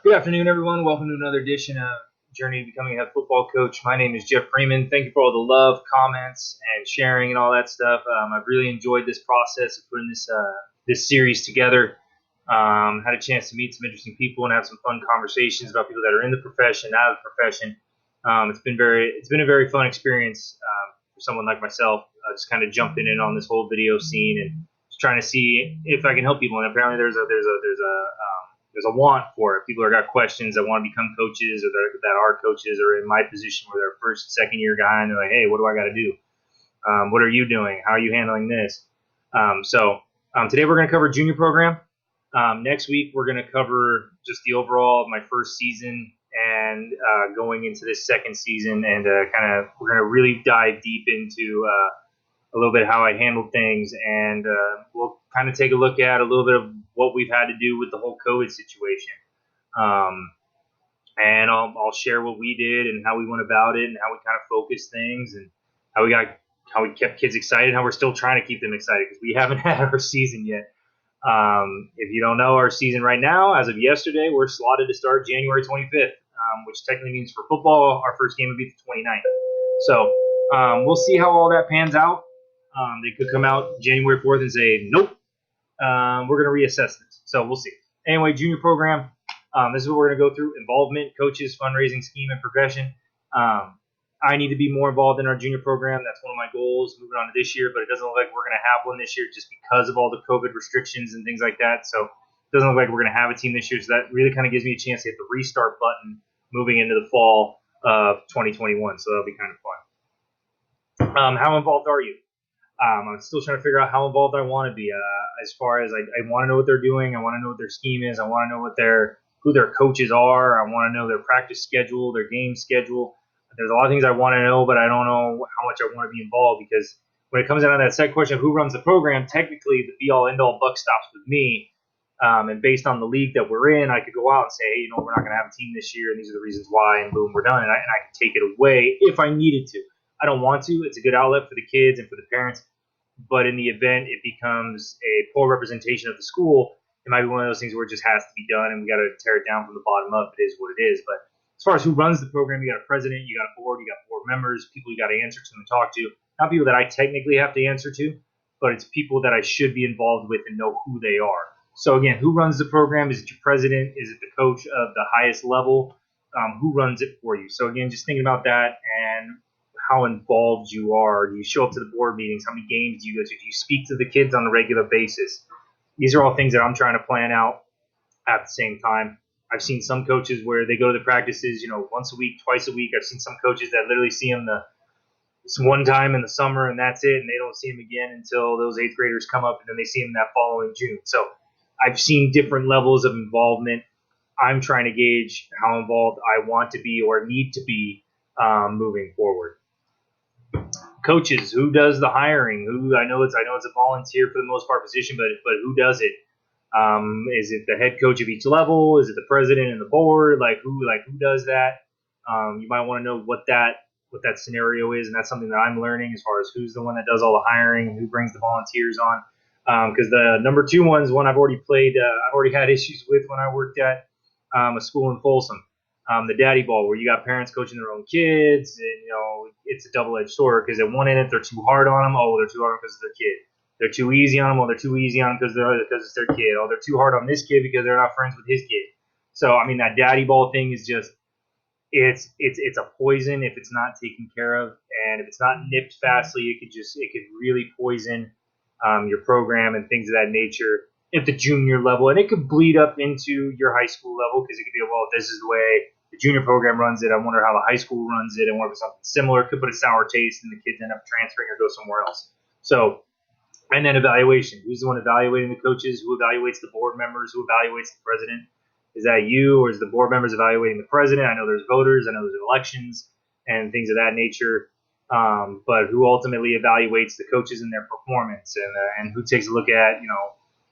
Good afternoon, everyone. Welcome to another edition of Journey to Becoming a Head Football Coach. My name is Jeff Freeman. Thank you for all the love, comments, and sharing and all that stuff. I've really enjoyed this process of putting this series together. Had a chance to meet some interesting people and have some fun conversations about people that are in the profession, out of the profession. It's been a very fun experience for someone like myself. Just kind of jumping in on this whole video scene and just trying to see if I can help people. And apparently, there's a want for it. People that got questions that want to become coaches or that are coaches or in my position where they're first, second year guy and they're like, hey, what do I got to do? What are you doing? How are you handling this? Today we're going to cover junior program. Next week we're going to cover just the overall of my first season and going into this second season, and we're going to really dive deep into a little bit how I handled things, and we'll kind of take a look at a little bit of what we've had to do with the whole COVID situation. And I'll share what we did and how we went about it and how we kind of focused things and how we kept kids excited, how we're still trying to keep them excited because we haven't had our season yet. If you don't know our season right now, as of yesterday, we're slotted to start January 25th, which technically means for football, our first game would be the 29th. So we'll see how all that pans out. They could come out January 4th and say, nope, we're going to reassess this. So we'll see. Anyway, junior program, this is what we're going to go through. Involvement, coaches, fundraising, scheme, and progression. I need to be more involved in our junior program. That's one of my goals moving on to this year, but it doesn't look like we're going to have one this year just because of all the COVID restrictions and things like that. So it doesn't look like we're going to have a team this year. So that really kind of gives me a chance to hit the restart button moving into the fall of 2021. So that'll be kind of fun. How involved are you? I'm still trying to figure out how involved I want to be. As far as I want to know what they're doing, I want to know what their scheme is. I want to know who their coaches are. I want to know their practice schedule, their game schedule. There's a lot of things I want to know, but I don't know how much I want to be involved because when it comes down to that second question of who runs the program, technically the be-all, end-all buck stops with me. And based on the league that we're in, I could go out and say, hey, we're not going to have a team this year, and these are the reasons why, and boom, we're done. And I can take it away if I needed to. I don't want to. It's a good outlet for the kids and for the parents. But in the event it becomes a poor representation of the school, it might be one of those things where it just has to be done, and we got to tear it down from the bottom up. It is what it is. But as far as who runs the program, you got a president, you got a board, you got board members, people you got to answer to and talk to. Not people that I technically have to answer to, but it's people that I should be involved with and know who they are. So again, who runs the program? Is it your president? Is it the coach of the highest level? Who runs it for you? So again, just thinking about that and how involved you are. Do you show up to the board meetings? How many games do you go to? Do you speak to the kids on a regular basis? These are all things that I'm trying to plan out at the same time. I've seen some coaches where they go to the practices, once a week, twice a week. I've seen some coaches that literally see them one time in the summer and that's it, and they don't see them again until those 8th graders come up, and then they see them that following June. So I've seen different levels of involvement. I'm trying to gauge how involved I want to be or need to be moving forward. Coaches, who does the hiring? I know it's a volunteer for the most part position, but who does it? Is it the head coach of each level? Is it the president and the board? Who does that? You might want to know what that scenario is, and that's something that I'm learning as far as who's the one that does all the hiring and who brings the volunteers on. Because the number 2 one's one I've already played. I've already had issues with when I worked at a school in Folsom. The daddy ball, where you got parents coaching their own kids, and it's a double-edged sword because at one end they're too hard on them. Oh, they're too hard because it's their kid. They're too easy on them. Oh, they're too easy on them because it's their kid. Oh, they're too hard on this kid because they're not friends with his kid. So I mean, that daddy ball thing is just it's a poison if it's not taken care of, and if it's not nipped fastly, it could really poison your program and things of that nature at the junior level, and it could bleed up into your high school level because it could be, well, if this is the way the junior program runs it, I wonder how the high school runs it, and what if something similar could put a sour taste and the kids end up transferring or go somewhere else. So, and then evaluation. Who's the one evaluating the coaches? Who evaluates the board members? Who evaluates the president? Is that you, or is the board members evaluating the president? I know there's voters. I know there's elections and things of that nature. But who ultimately evaluates the coaches and their performance, and who takes a look at,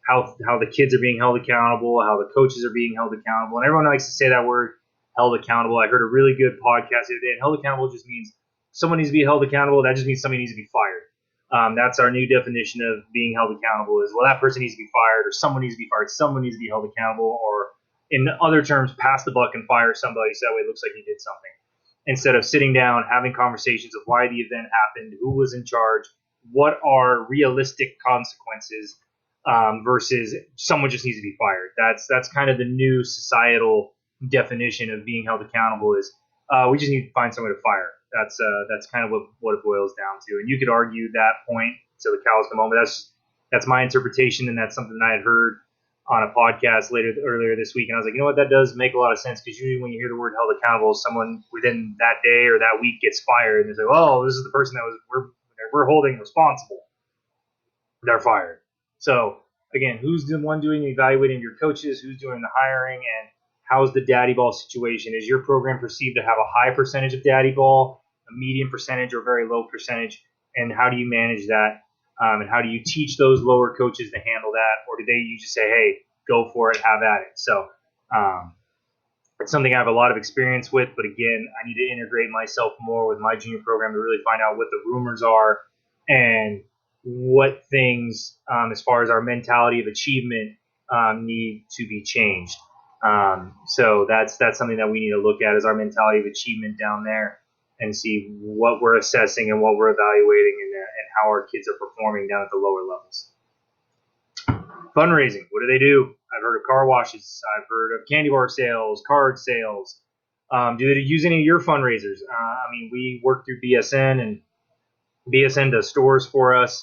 how the kids are being held accountable, how the coaches are being held accountable. And everyone likes to say that word, held accountable. I heard a really good podcast the other day, and held accountable just means someone needs to be held accountable. That just means somebody needs to be fired. That's our new definition of being held accountable is, well, that person needs to be fired, or someone needs to be fired, someone needs to be held accountable, or in other terms, pass the buck and fire somebody so that way it looks like you did something. Instead of sitting down, having conversations of why the event happened, who was in charge, what are realistic consequences, versus someone just needs to be fired. That's kind of the new societal definition of being held accountable is we just need to find someone to fire. That's kind of what it boils down to. And you could argue that point till the cows come home. But that's my interpretation, and that's something that I had heard on a podcast earlier this week, and I was like, you know what, that does make a lot of sense, because usually when you hear the word held accountable, someone within that day or that week gets fired, and they say, oh, this is the person that we're holding responsible. They're fired. So again, who's the one doing the evaluating of your coaches? Who's doing the hiring? And how's the daddy ball situation? Is your program perceived to have a high percentage of daddy ball, a medium percentage, or very low percentage? And how do you manage that? And how do you teach those lower coaches to handle that? Or do you just say, hey, go for it, have at it? So it's something I have a lot of experience with. But again, I need to integrate myself more with my junior program to really find out what the rumors are and what things, as far as our mentality of achievement, need to be changed. So that's something that we need to look at, is our mentality of achievement down there, and see what we're assessing and what we're evaluating, and how our kids are performing down at the lower levels. Fundraising, what do they do? I've heard of car washes. I've heard of candy bar sales, card sales. Do they use any of your fundraisers? We work through BSN, and BSN does stores for us,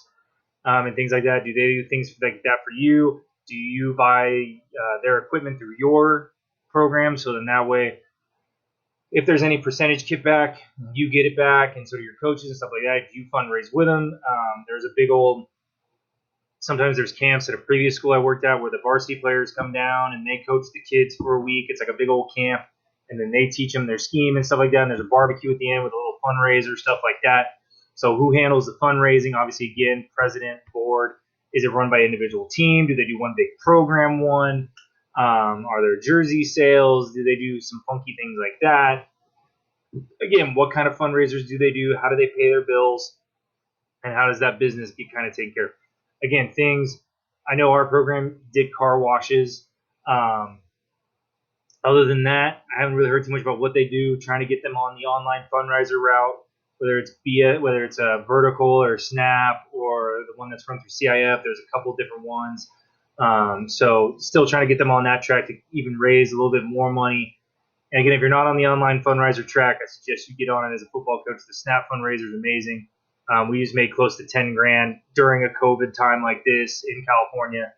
and things like that. Do they do things like that for you? Do you buy their equipment through your program? So then that way, if there's any percentage kickback, you get it back, and so do your coaches and stuff like that. You fundraise with them. There's a big old. Sometimes there's camps at a previous school I worked at where the varsity players come down and they coach the kids for a week. It's like a big old camp, and then they teach them their scheme and stuff like that. And there's a barbecue at the end with a little fundraiser, stuff like that. So who handles the fundraising? Obviously, again, president, board. Is it run by individual team? Do they do one big program one? Are there jersey sales? Do they do some funky things like that? Again, what kind of fundraisers do they do? How do they pay their bills? And how does that business get kind of taken care of? Again, things, I know our program did car washes. Other than that, I haven't really heard too much about what they do, trying to get them on the online fundraiser route, whether it's a vertical or snap or the one that's run through CIF. There's a couple different ones. So still trying to get them on that track to even raise a little bit more money. And again, if you're not on the online fundraiser track, I suggest you get on it as a football coach. The snap fundraiser is amazing. We just made close to $10,000 during a COVID time like this in California.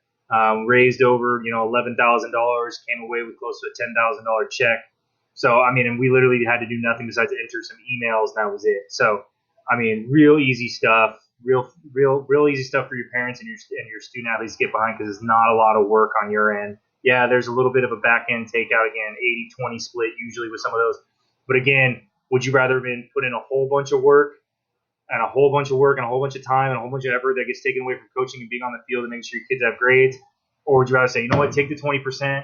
Raised over, $11,000, came away with close to a $10,000 check. So, and we literally had to do nothing besides enter some emails, and that was it. So, real easy stuff, real easy stuff for your parents and your student athletes to get behind, because it's not a lot of work on your end. Yeah, there's a little bit of a back end takeout, again, 80-20 split usually with some of those. But again, would you rather have been put in a whole bunch of work and a whole bunch of time and a whole bunch of effort that gets taken away from coaching and being on the field and making sure your kids have grades? Or would you rather say, you know what, take the 20%,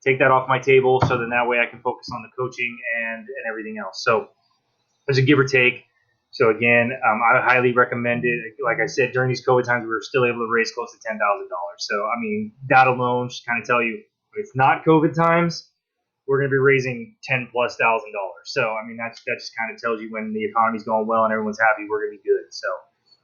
take that off my table, so then that way I can focus on the coaching and everything else? So there's a give or take. So again, I highly recommend it. Like I said, during these COVID times, we were still able to raise close to $10,000. So, that alone should kind of tell you, if it's not COVID times, we're going to be raising $10,000+. So, that just kind of tells you when the economy's going well and everyone's happy, we're going to be good. So,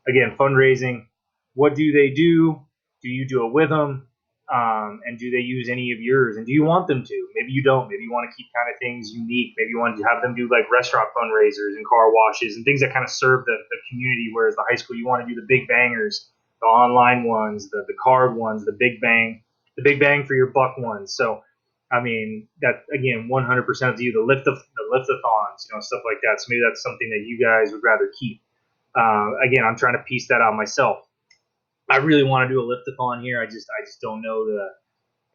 again, fundraising, what do they do? Do you do it with them? And do they use any of yours? And do you want them to? Maybe you don't. Maybe you want to keep kind of things unique. Maybe you want to have them do like restaurant fundraisers and car washes and things that kind of serve the community, whereas the high school, you want to do the big bangers, the online ones, the card ones, the big bang for your buck ones. So, that, again, 100% of you, the lift-a-thons, stuff like that. So maybe that's something that you guys would rather keep. Again, I'm trying to piece that out myself. I really want to do a lift-a-thon here. I just don't know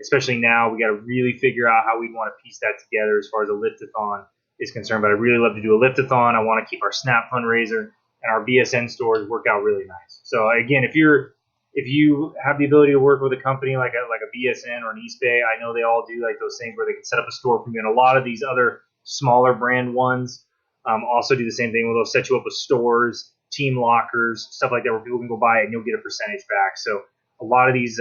especially now, we got to really figure out how we'd want to piece that together as far as a lift-a-thon is concerned. But I really love to do a lift-a-thon. I want to keep our snap fundraiser and our BSN stores work out really nice. So again, if you have the ability to work with a company like a BSN or an East Bay, I know they all do like those things where they can set up a store for you. And a lot of these other smaller brand ones also do the same thing where they'll set you up with stores, team lockers, stuff like that, where people can go buy it and you'll get a percentage back. So a lot of these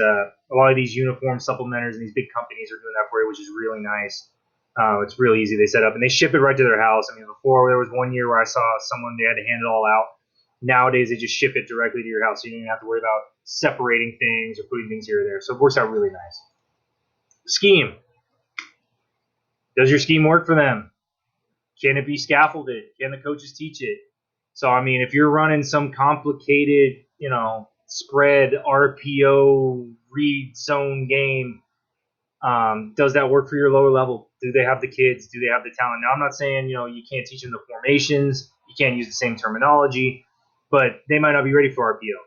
uniform supplementers and these big companies are doing that for you, which is really nice. It's really easy. They set up and they ship it right to their house. I mean, before there was one year where I saw someone, they had to hand it all out. Nowadays, they just ship it directly to your house, so you don't even have to worry about separating things or putting things here or there. So it works out really nice. Scheme. Does your scheme work for them? Can it be scaffolded? Can the coaches teach it? So, I mean, if you're running some complicated, spread RPO read zone game, does that work for your lower level? Do they have the kids? Do they have the talent? Now, I'm not saying, you can't teach them the formations. You can't use the same terminology, but they might not be ready for RPO.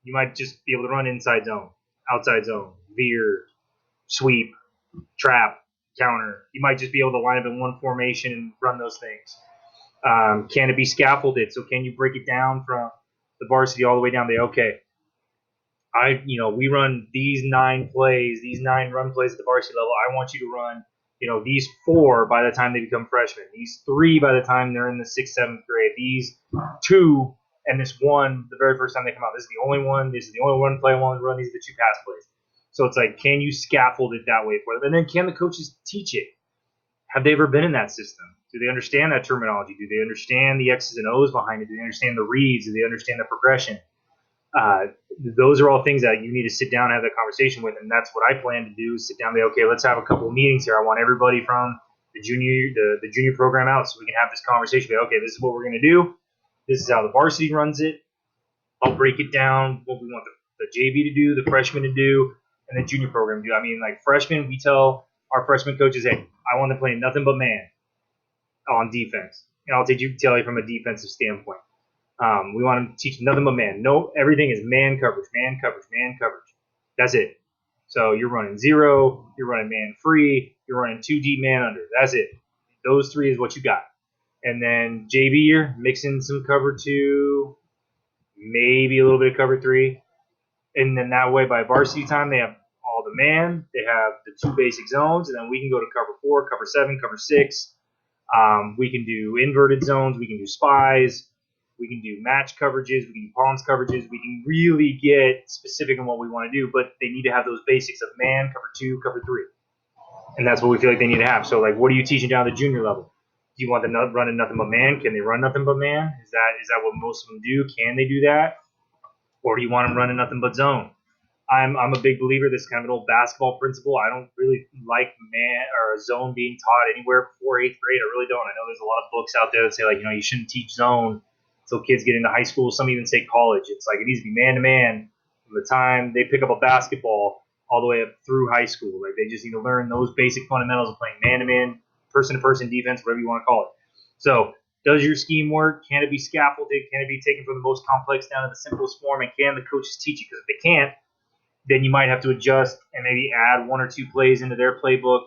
You might just be able to run inside zone, outside zone, veer, sweep, trap, counter. You might just be able to line up in one formation and run those things. Can it be scaffolded? So can you break it down from the varsity all the way down there? Okay, we run these 9 plays, these 9 run plays at the varsity level. I want you to run, these 4 by the time they become freshmen, these 3 by the time they're in the 6th, 7th grade, these 2 and this 1 the very first time they come out. This is the only one. This is the only one play I want to run. These are the 2 pass plays. So it's like, can you scaffold it that way for them? And then can the coaches teach it? Have they ever been in that system? Do they understand that terminology? Do they understand the X's and O's behind it? Do they understand the reads? Do they understand the progression? Those are all things that you need to sit down and have that conversation with, and that's what I plan to do, is sit down and say, okay, let's have a couple of meetings here. I want everybody from the junior program out so we can have this conversation. Okay, this is what we're going to do. This is how the varsity runs it. I'll break it down, what we want the JV to do, the freshman to do, and the junior program to do. I mean, like freshmen, we tell our freshman coaches, hey, I want to play nothing but man on defense. And I'll tell you from a defensive standpoint. We want to teach nothing but man. No, everything is man coverage, man coverage, man coverage. That's it. So you're running 0, you're running man free, you're running 2 deep man under. That's it. Those 3 is what you got. And then JV, you're mixing some cover 2, maybe a little bit of cover 3. And then that way by varsity time, they have all the man, they have the 2 basic zones, and then we can go to cover 4, cover 7, cover 6. We can do inverted zones, we can do spies. We can do match coverages. We can do pawns coverages. We can really get specific on what we want to do, but they need to have those basics of man, cover 2, cover 3. And that's what we feel like they need to have. So, like, what are you teaching down at the junior level? Do you want them running nothing but man? Can they run nothing but man? Is that what most of them do? Can they do that? Or do you want them running nothing but zone? I'm a big believer. This is kind of an old basketball principle. I don't really like man or a zone being taught anywhere before 8th grade. I really don't. I know there's a lot of books out there that say, like, you shouldn't teach zone until kids get into high school. Some even say college. It's like it needs to be man-to-man from the time they pick up a basketball all the way up through high school. Like, they just need to learn those basic fundamentals of playing man-to-man, person-to-person defense, whatever you want to call it. So does your scheme work? Can it be scaffolded? Can it be taken from the most complex down to the simplest form? And can the coaches teach it? Because if they can't, then you might have to adjust and maybe add 1 or 2 plays into their playbook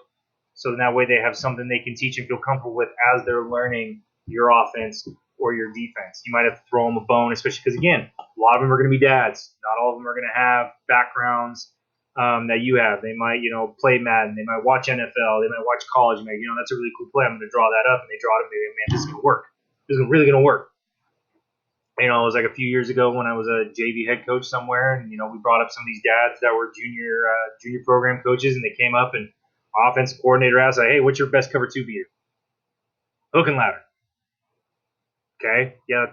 so that way they have something they can teach and feel comfortable with as they're learning your offense or your defense. You might have to throw them a bone, especially because, again, a lot of them are going to be dads. Not all of them are going to have backgrounds that you have. They might, play Madden. They might watch NFL. They might watch college. Maybe, that's a really cool play. I'm going to draw that up. And they draw it up and they go, man, this is going to work. This is really going to work. It was like a few years ago when I was a JV head coach somewhere, and we brought up some of these dads that were junior program coaches, and they came up and offensive coordinator asked, like, hey, what's your best cover 2 beater? Hook and ladder. Okay, yeah,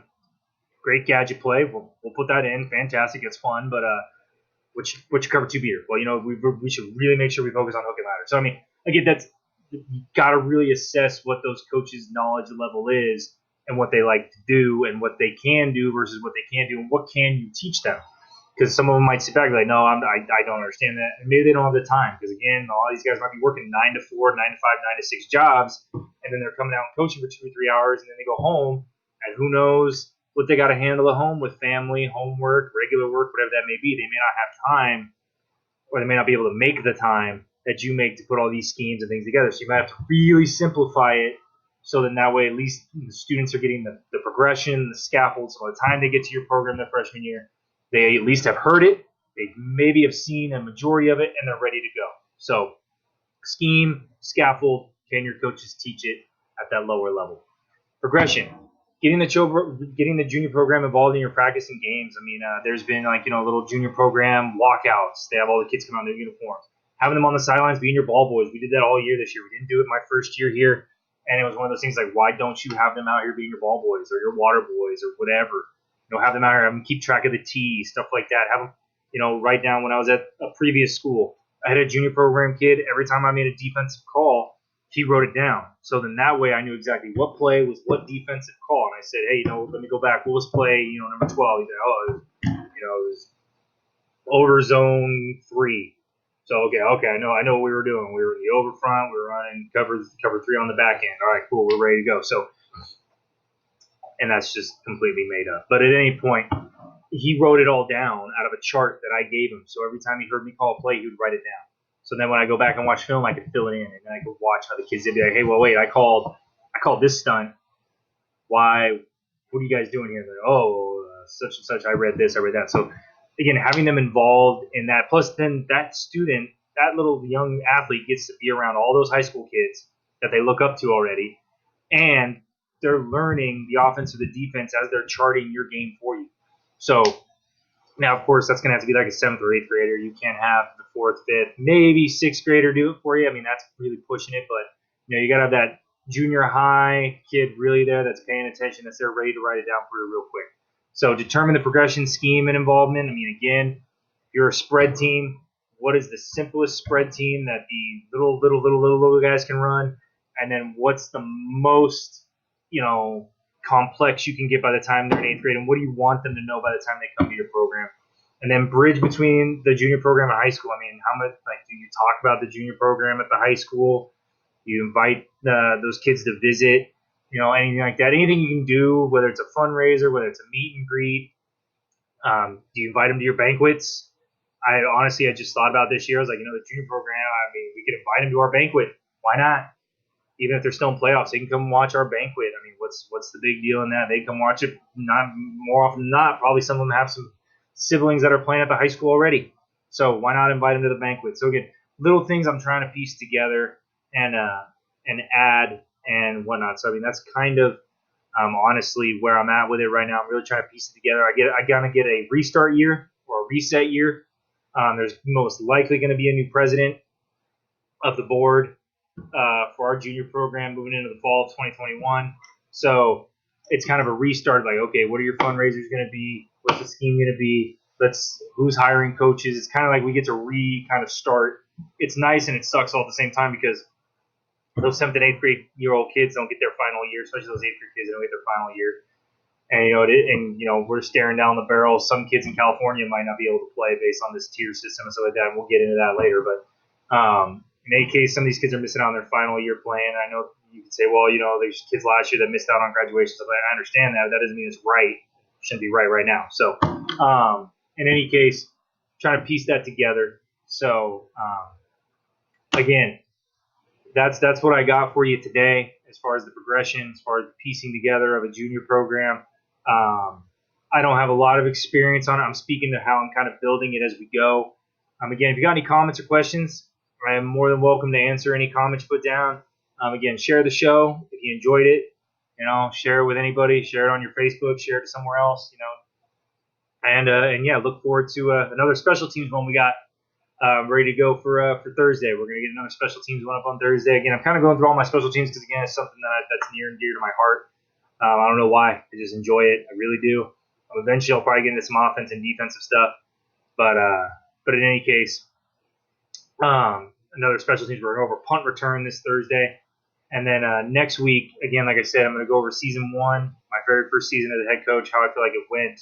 great gadget play. We'll put that in. Fantastic, it's fun. But what's your cover 2 beater? Well, we should really make sure we focus on hook and ladder. So I mean, again, you got to really assess what those coaches' knowledge level is, and what they like to do, and what they can do versus what they can't do, and what can you teach them. Because some of them might sit back and be like, no, I don't understand that. And maybe they don't have the time. Because, again, a lot of these guys might be working 9 to 4, 9 to 5, 9 to 6 jobs, and then they're coming out and coaching for 2 or 3 hours, and then they go home, and who knows what they got to handle at home with family, homework, regular work, whatever that may be. They may not have time, or they may not be able to make the time that you make to put all these schemes and things together. So you might have to really simplify it, so then that way at least the students are getting the progression, the scaffold, so by the time they get to your program their freshman year, they at least have heard it, they maybe have seen a majority of it, and they're ready to go. So scheme, scaffold, can your coaches teach it at that lower level? Progression. getting the junior program involved in your practice and games. I mean, there's been little junior program walkouts. They have all the kids come out in their uniforms, having them on the sidelines, being your ball boys. We did that all year this year. We didn't do it my first year here, and it was one of those things like, why don't you have them out here being your ball boys or your water boys or whatever? Have them out here, have them keep track of the tees, stuff like that. Have them, write down. When I was at a previous school, I had a junior program kid. Every time I made a defensive call, he wrote it down. So then that way I knew exactly what play was what defensive call. And I said, hey, let me go back. What was play, number 12? He said, it was over zone 3. So, okay, I know what we were doing. We were in the over front. We were running cover 3 on the back end. All right, cool. We're ready to go. So, and that's just completely made up. But at any point, he wrote it all down out of a chart that I gave him. So every time he heard me call a play, he would write it down. So then when I go back and watch film, I could fill it in, and then I could watch how the kids did. Be like, hey, well, wait, I called this stunt. Why? What are you guys doing here? Like, such and such. I read this. I read that. So again, having them involved in that. Plus, then that student, that little young athlete, gets to be around all those high school kids that they look up to already, and they're learning the offense or the defense as they're charting your game for you. So now, of course, that's going to have to be like a 7th or 8th grader. You can't have the 4th, 5th, maybe 6th grader do it for you. I mean, that's really pushing it, but you got to have that junior high kid really there that's paying attention, that's there ready to write it down for you real quick. So determine the progression, scheme, and involvement. I mean, again, if you're a spread team, what is the simplest spread team that the little guys can run? And then what's the most, complex you can get by the time they're in 8th grade, and what do you want them to know by the time they come to your program? And then bridge between the junior program and high school. I mean, how much do you talk about the junior program at the high school? You invite those kids to visit, anything like that. Anything you can do, whether it's a fundraiser, whether it's a meet and greet. Do you invite them to your banquets? I just thought about this year. I was like, the junior program, I mean, we could invite them to our banquet. Why not? Even if they're still in playoffs, they can come watch our banquet. I mean, what's the big deal in that? They come watch it. Not more often than not. Probably some of them have some siblings that are playing at the high school already. So why not invite them to the banquet? So again, little things I'm trying to piece together and add and whatnot. So I mean, that's kind of honestly where I'm at with it right now. I'm really trying to piece it together. I gotta get a restart year or a reset year. There's most likely going to be a new president of the board for our junior program moving into the fall of 2021. So it's kind of a restart. Like, okay, what are your fundraisers going to be? What's the scheme going to be? Who's hiring coaches? It's kind of like we get to kind of start. It's nice and it sucks all at the same time because those 7th and 8th grade year old kids don't get their final year, especially those 8th grade kids don't get their final year. And we're staring down the barrel. Some kids in California might not be able to play based on this tier system and stuff like that. And we'll get into that later. But in any case, some of these kids are missing out on their final year playing. I know you could say, well, there's kids last year that missed out on graduation. So I understand that. That doesn't mean it's right. It shouldn't be right now. So in any case, trying to piece that together. So again, that's what I got for you today as far as the progression, as far as the piecing together of a junior program. I don't have a lot of experience on it. I'm speaking to how I'm kind of building it as we go. Again, if you got any comments or questions, I am more than welcome to answer any comments you put down. Again, share the show if you enjoyed it. Share it with anybody. Share it on your Facebook. Share it somewhere else. And yeah, look forward to another special teams one we got ready to go for Thursday. We're going to get another special teams one up on Thursday. Again, I'm kind of going through all my special teams because, again, it's something that's near and dear to my heart. I don't know why. I just enjoy it. I really do. Eventually, I'll probably get into some offense and defensive stuff. But in any case, another special teams. We're going to go over punt return this Thursday. And then next week, again, like I said, I'm going to go over season 1, my very first season as a head coach, how I feel like it went,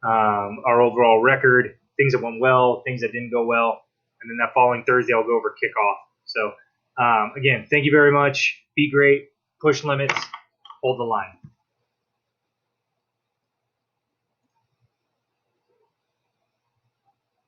our overall record, things that went well, things that didn't go well. And then that following Thursday, I'll go over kickoff. So, again, thank you very much. Be great. Push limits. Hold the line.